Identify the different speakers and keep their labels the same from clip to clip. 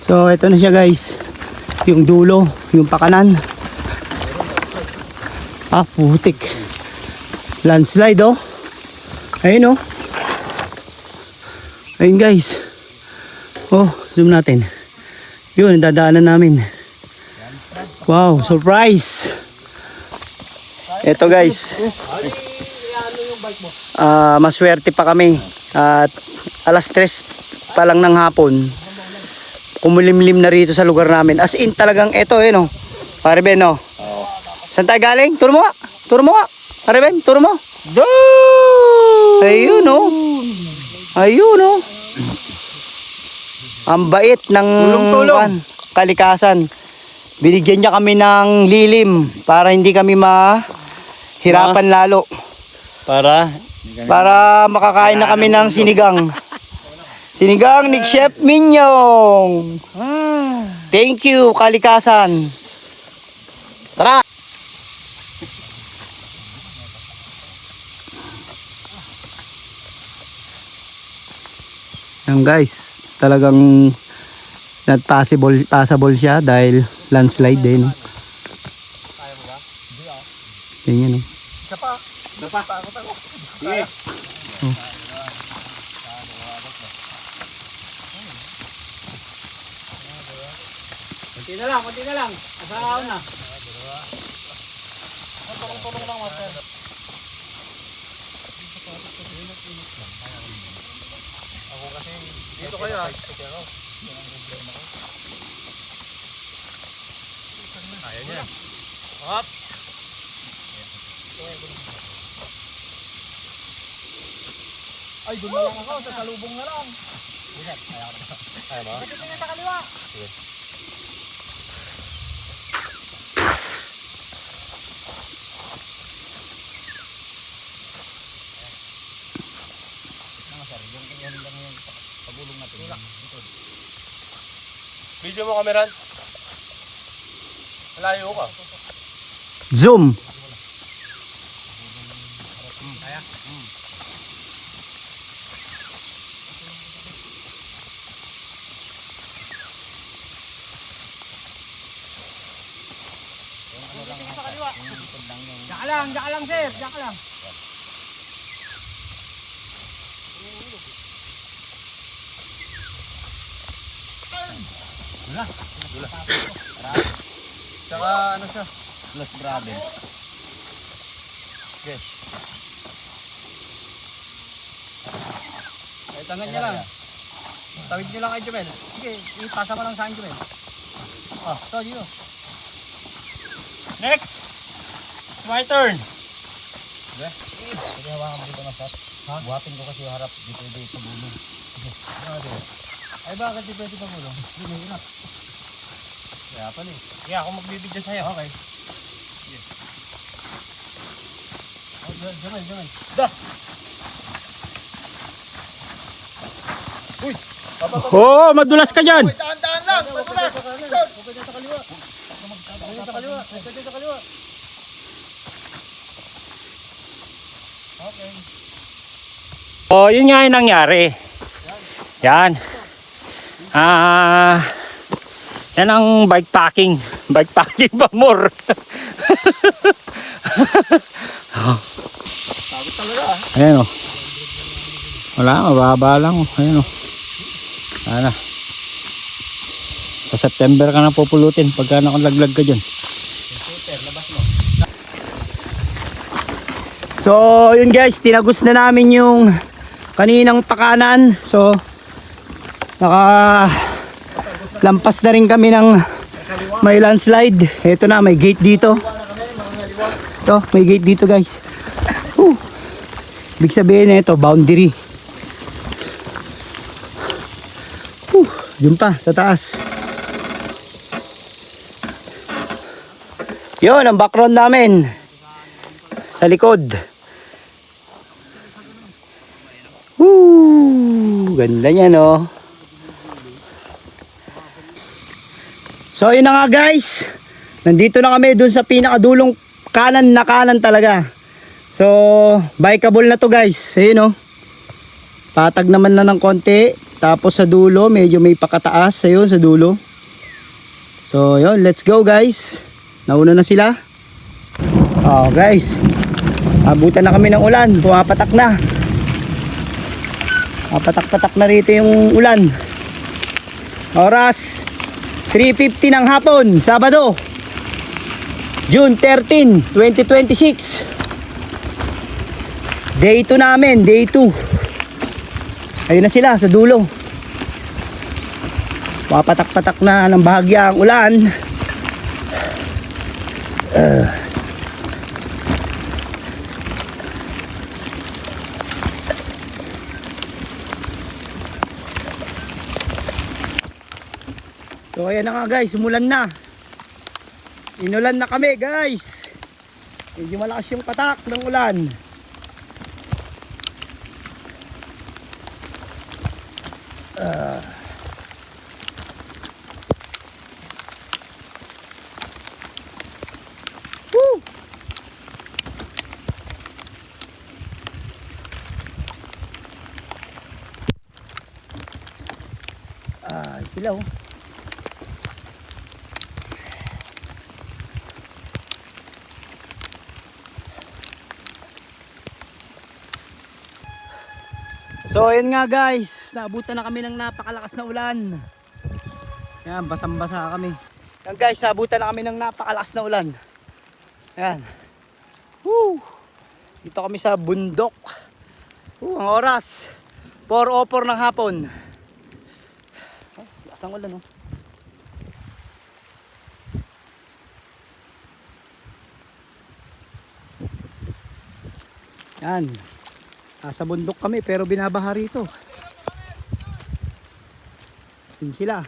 Speaker 1: So ito na siya guys. Yung dulo, yung pakanan. Ah, putik. Landslide oh. Ayun oh. Ayun guys. Oh, zoom natin. Yun, dadaanan namin. Wow, surprise. Ito guys. Maswerte pa kami. At alas 3 pa lang ng hapon. Kumulimlim na rito sa lugar namin. As in talagang ito eh no. Pare Ben no. Saan tayo galing? Turo mo nga. Turo mo nga. Pare Ben, turo mo. Ayun no. Ayun no. Ang bait ng kalikasan. Binigyan niya kami ng lilim para hindi kami mahirapan lalo. Para makakain na kami ng sinigang. Sinigang ni Chef Minyong. Thank you, kalikasan. Tara! Yan guys, talagang not passable siya dahil landslide din. Yan yan. Isa pa. Sige. Oh. Kunti na lang. Asahan na. Tulong lang, master. Ako kasi dito kaya. Ayan yan. Hop. Ay, doon na lang ako. Sa salubong na lang. Ayaw ba? Bakit tingin sa kaliwa? Sige. Video mo kameran? Malayo ka. Zoom. Kaya? Sa kaliwa. Diyan lang sir, diyan ka lang. Dulas. Tsaka ano siya? Dulas grabe. Okay. Ay, tangan niya lang. Tawid niyo lang kay Jumel. Sige, ipasa mo lang sa akin Jumel. Oh, so dito. Next! It's my turn. Okay? Sige, hawakan mo dito na sat. Buhatin ko kasi harap dito sa bulong. Ay bakit di pwede pa bulong? Hindi, may inap. Kaya pala eh. Kaya ako magbibigyan sa'yo. Okay. Sige. Oh, Jumel. Dah! Uy! Oh, madulas ka dyan!
Speaker 2: Daan lang! Madulas!
Speaker 1: Huwag ka sa kaliwa. Huwag ka sa kaliwa. Okay. Oh, yun nga yung nangyari. Yan. Yan ang bike packing pa more.
Speaker 2: Sabi talaga ah.
Speaker 1: Ayan o. Wala, mababa lang o. Ayan o. Sana. Sa September ka na pupulutin pagka nakalaglag ka dyan. So yun guys, tinagos na namin yung kaninang pakanan. So lampas na rin kami ng may landslide. Ito na, may gate dito. Ito, may gate dito guys. Ibig sabihin na ito, boundary. Yun pa, sa taas. Yun, ang background namin. Sa likod. Ganda niya no. So yun na nga guys. Nandito na kami dun sa pinakadulong kanan na kanan talaga. So bikeable na to guys. Ayun no. Patag naman na ng konti.
Speaker 3: Tapos sa dulo, medyo may pakataas. Ayun, sa dulo. So, yun. Let's go, guys. Nauna na sila. Oh, guys. Abutan na kami ng ulan. Pumapatak na. Papatak-patak na rito yung ulan. Oras 3:50 ng hapon, Sabado, June 13, 2026. Day 2 namin, day 2. Ayun na sila sa dulo. Papatak-patak na ng bahagya ang ulan. So ayan na nga guys, umulan na. Inulan na kami guys. Medyo malakas yung patak ng ulan. Woo! Sila oh. So ayun nga guys, naabutan na kami ng napakalakas na ulan. Yan, basang-basa kami. Yan guys, naabutan na kami ng napakalakas na ulan. Yan. Woo! Dito kami sa bundok. Ang oras 4:04 ng hapon. Lakas ang ulan oh. Yan. Nasa bundok kami pero binabaha rito. Yun sila.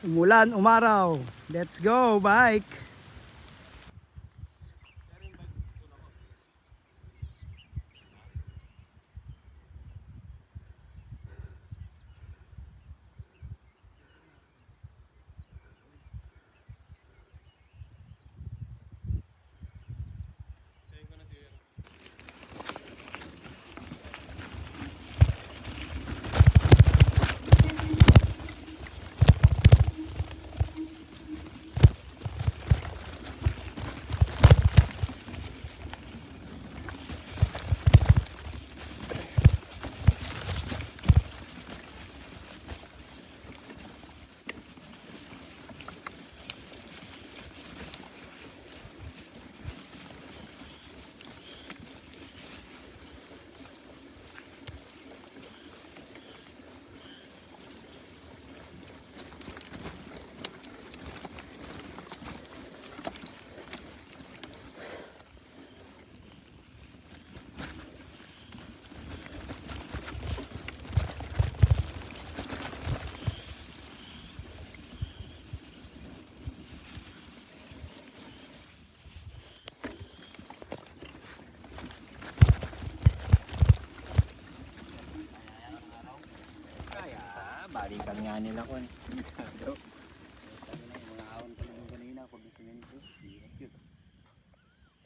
Speaker 3: Umulan, umaraw. Let's go, bike.
Speaker 1: Balikan nga nila ko.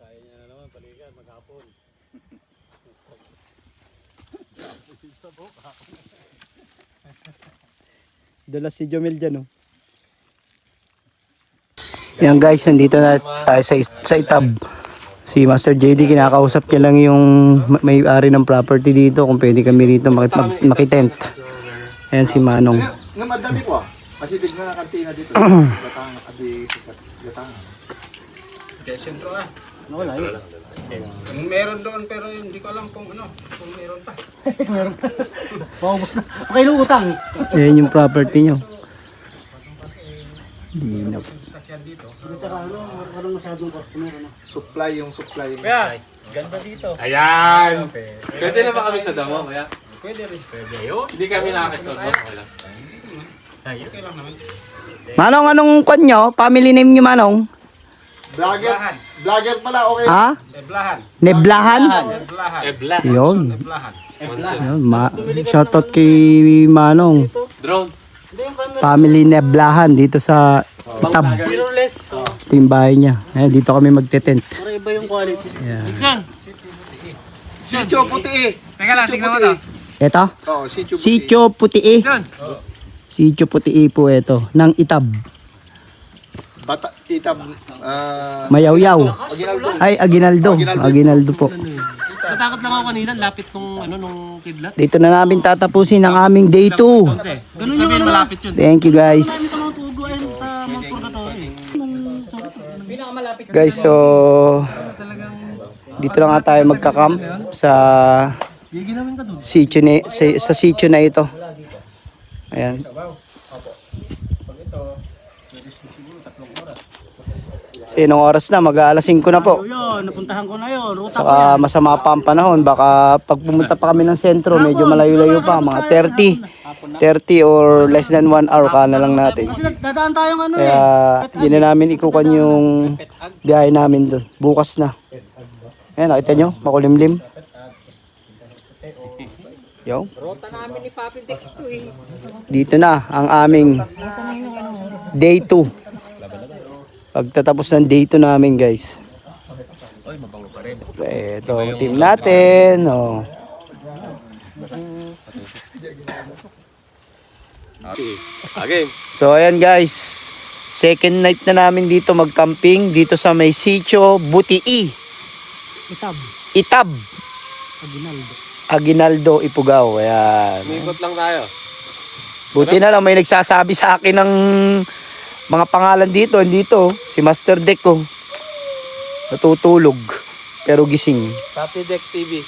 Speaker 2: Kaya niya na naman, balikan, maghapon.
Speaker 3: Dulas si Jomel dyan oh. Yan guys, nandito na tayo sa itab. Si Master JD, kinakausap niya lang yung may-ari ng property dito kung pwede kami rito makitent. Ayan si Manong.
Speaker 2: Nga madali ko ah. Kasi tignan na kantina dito. Gatang, adi, gatang. Kaya sentro ah.
Speaker 3: Wala yun.
Speaker 2: Meron doon pero hindi ko alam kung ano, kung meron pa.
Speaker 3: Meron pa. Paubos na. Okay, utang. Ayan yung property nyo. Hindi na.
Speaker 2: Supply yung supply.
Speaker 1: Kaya, ganda dito.
Speaker 4: Ayan! Pwede na ba kami sa damo, kaya?
Speaker 2: Pwede rin.
Speaker 4: Pwede. Hindi kami nakakastod mo. Okay lang.
Speaker 2: Okay lang naman.
Speaker 3: Manong, anong kwan nyo? Family name nyo, Manong?
Speaker 2: Vlogger. Vlogger pala, okay.
Speaker 3: Ha?
Speaker 2: Eblahan.
Speaker 3: Neblahan?
Speaker 2: Eblahan.
Speaker 4: Ebla.
Speaker 3: Yun.
Speaker 2: Eblahan.
Speaker 3: Yun. Shoutout kay Manong.
Speaker 4: Drone.
Speaker 3: Family Neblahan dito sa Itab.
Speaker 1: Mirrorless.
Speaker 3: Ito yung bahay niya. Ayan, dito kami magte-tent.
Speaker 1: Para iba yung quality.
Speaker 3: Ayan.
Speaker 1: Dixon!
Speaker 2: Sitio puti.
Speaker 1: Teka lang, tignan mo to.
Speaker 3: Ito?
Speaker 2: Oo, sitio puti.
Speaker 3: Sitio Puti.
Speaker 1: Dixon!
Speaker 3: Sitio Puti po ito. Ng Itab.
Speaker 2: Bata, itab.
Speaker 3: Mayawyaw.
Speaker 2: Aguinaldo.
Speaker 3: Ay, Aguinaldo. Aguinaldo po.
Speaker 1: Natakot lang ako kanina, lapit nung kidlat.
Speaker 3: Dito na namin tatapusin ang aming day 2.
Speaker 1: Ganun yung malapit yun.
Speaker 3: Thank you guys.
Speaker 1: Sa mga purgatory.
Speaker 3: Guys, so dito na nga tayo magka-camp sa sitio sa sitio na ito. Ayan. Kasi nung oras na, mag-aalas 5 na po.
Speaker 1: Yun, napuntahan ko na yun. Ruta ko
Speaker 3: Saka
Speaker 1: yan.
Speaker 3: masama pa ang panahon. Baka pag pumunta pa kami ng sentro, medyo malayo-layo pa. Mga 30 or less than 1 hour ka na lang natin.
Speaker 1: Kasi dadaan tayong ano
Speaker 3: Kaya hindi na namin ikukan yung biyahe namin doon. Bukas na. Ayan, nakita nyo? Makulimlim. Yo. Dito na ang aming day 2. Pagtatapos ng day 2 namin, guys. Ito, team natin. Oh.
Speaker 4: Okay.
Speaker 3: So, ayan guys. Second night na namin dito mag-camping. Dito sa may sitio Butii. Itab. Aguinaldo, Ifugao. Ayan.
Speaker 4: Umikot lang tayo.
Speaker 3: Buti na lang may nagsasabi sa akin ng mga pangalan dito. Dito, si Master Deck ko. Natutulog. Pero gising.
Speaker 4: Happy Deck TV.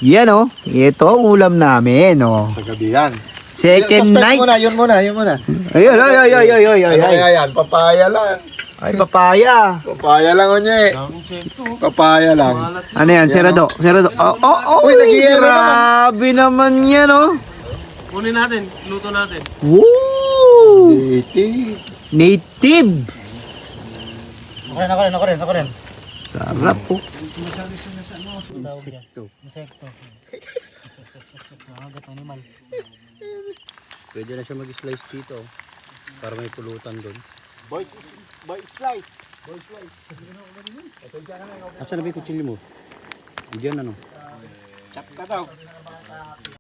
Speaker 3: Yan oh. Ito ang ulam namin oh.
Speaker 2: Sa gabi yan.
Speaker 3: Second
Speaker 2: Suspense
Speaker 3: night.
Speaker 2: muna, yun muna.
Speaker 3: Ayun, ay.
Speaker 2: Ano kaya yan? Papaya lang.
Speaker 3: Ay, papaya.
Speaker 2: Papaya lang, onye. Papaya lang.
Speaker 3: Ano yan? Serado. Oh,
Speaker 2: Uy, nag-iero
Speaker 3: grabe naman yan oh.
Speaker 4: Kunin natin, luto natin.
Speaker 3: Woo!
Speaker 2: Iti.
Speaker 3: Native.
Speaker 1: Ako rin.
Speaker 3: Sarap po.
Speaker 1: Insekto. Nakagat animal.
Speaker 3: Pwede na siya mag-slice dito para may pulutan doon.
Speaker 1: Boy slice.
Speaker 3: Asan na ba yung kutsilyo mo? Diyan ano?
Speaker 1: Chop ka daw.